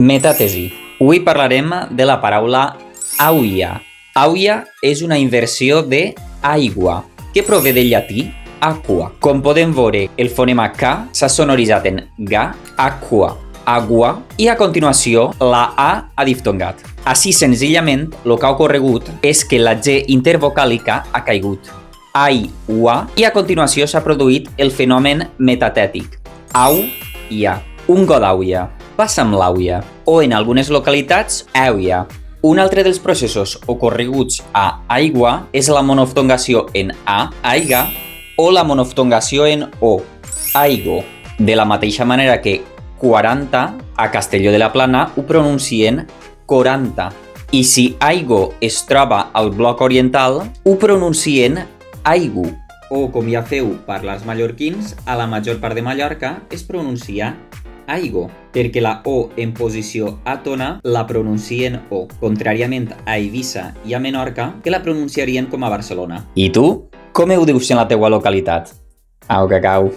Metàtesi. Avui parlarem de la paraula auia. Auia és una inversió de aigua, que prové del llatí aqua. Com podem veure, el fonema K s'ha sonoritzat en ga, aqua, agua, i a continuació la A diftongat. Així, senzillament, el que ha ocorregut és que la G intervocàlica ha caigut. Ai, ua, i a continuació s'ha produït el fenomen metatètic. Au, ia. Un got d'auia. Passa amb l'auia. O en algunes localitats, èuia. Un altre dels processos ocorreguts a aigua és la monoftongació en A, aiga, o la monoftongació en O, aigo. De la mateixa manera que 40, a Castelló de la Plana ho pronuncien 40. I si aigo es troba al bloc oriental, ho pronuncien aigu. O, com ja feu parlars mallorquins, a la major part de Mallorca es pronuncia aigo, perquè la O en posició àtona la pronuncien O, contràriament a Eivissa i a Menorca, que la pronunciarien com a Barcelona. I tu? Com ho dius en la teua localitat? Au, cacau!